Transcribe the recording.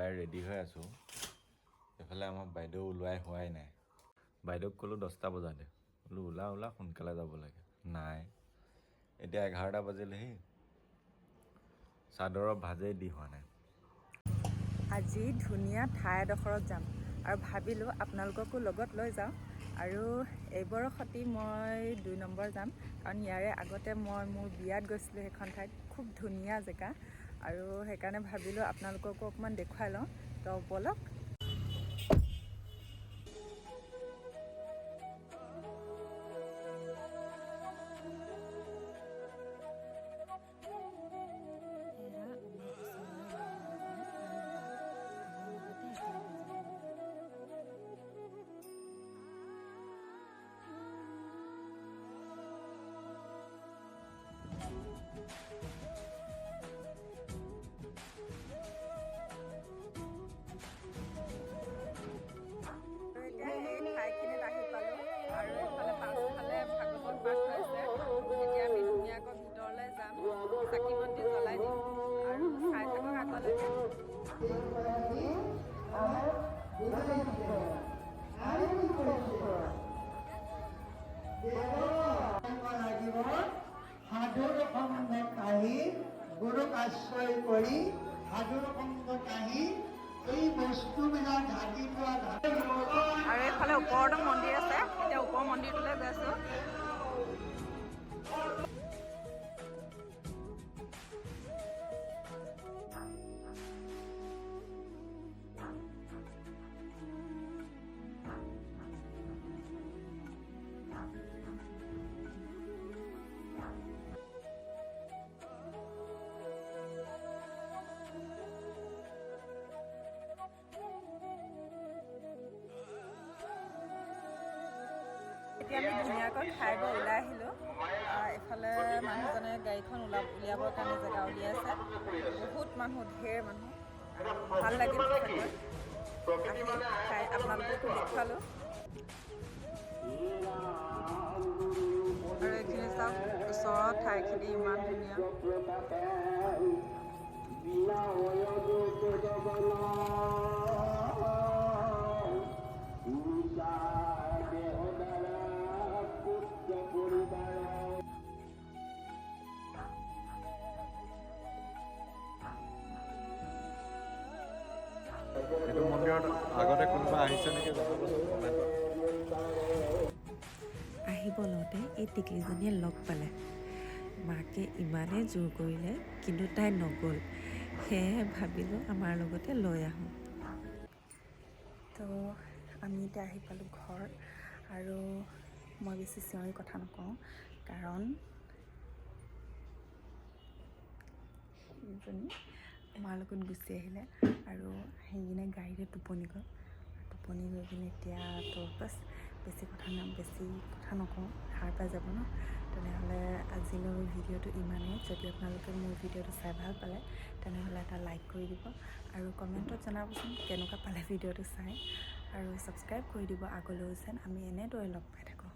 ওলাই ৰেডি হৈ আছোঁ এফালে আমাৰ বাইদেউ ওলাই হোৱাই নাই বাইদেউক ক'লোঁ 10টা বজাতে বোলো ওলা সোনকালে যাব লাগে নাই এতিয়া 11টা বাজিলেহি চাদৰৰ ভাজেই দি হোৱা নাই আজি ধুনীয়া ঠাই এডোখৰত যাম আৰু ভাবিলোঁ আপোনালোককো লগত লৈ যাওঁ আৰু এইবাৰৰ সতি মই 2 নম্বৰ যাম কাৰণ ইয়াৰে আগতে মই মোৰ বিয়াত গৈছিলোঁ সেইখন ঠাইত খুব ধুনীয়া জেগা আৰু সেইকাৰণে ভাবিলোঁ আপোনালোককো অকণমান দেখুৱাই লওঁ তো ব'লক ঠাইখিনিত আহি পালোঁ আৰু এইফালে পাছফালে ভাগৱত পাঠ হৈছে এতিয়া আমি ধুনীয়াকৈ ভিতৰলৈ যাম চাকি বন্তি জ্বলাই দিম আৰু চাই থাকক আগলৈকে সাধুৰ সংগ কাঢ়ি গুৰুক আশ্ৰয় কৰি সাধুৰ সংগ কাঢ়ি এই বস্তুবিলাক ঢাকি লোৱা আৰু এইফালে ওপৰতো মন্দিৰ আছে এতিয়া ওপৰ মন্দিৰটোলৈ গৈ আছোঁ এতিয়া আমি ধুনীয়াকৈ খাই বৈ ওলাই আহিলোঁ এইফালে মানুহজনে গাড়ীখন উলিয়াবৰ কাৰণে জেগা উলিয়াইছে বহুত মানুহ ঢেৰ মানুহ ভাল লাগিল আহি খাই আপোনালোককো দেখুৱালোঁ আৰু এইখিনি চাওক ওচৰৰ ঠাইখিনি ইমান ধুনীয়া এইটো মন্দিৰত আগতে কোনোবা আহিছে নেকি আহিব লওঁতে এই টিকলিজনীয়ে লগ পালে মাকে ইমানেই জোৰ কৰিলে কিন্তু তাই নগ'ল সেয়েহে ভাবিলোঁ আমাৰ লগতে লৈ আহোঁ তো আমি এতিয়া আহি পালোঁ ঘৰ আৰু মই বেছি চিঞৰি কথা নকওঁ কাৰণ এইজনী আমাৰ লগত গুচি আহিলে আৰু সেইজনে গাড়ীৰে টোপনি গ'ল কিনে এতিয়া তো বাছ বেছি কথা নকওঁ সাৰ পাই যাব ন তেনেহ'লে আজিলৈ ভিডিঅ'টো ইমানেই যদি আপোনালোকে মোৰ ভিডিঅ'টো চাই ভাল পালে তেনেহ'লে এটা লাইক কৰি দিব আৰু কমেণ্টত জনাবচোন কেনেকুৱা পালে ভিডিঅ'টো চাই আৰু ছাবস্ক্ৰাইব কৰি দিব আগলৈও যেন আমি এনেদৰে লগ পাই থাকোঁ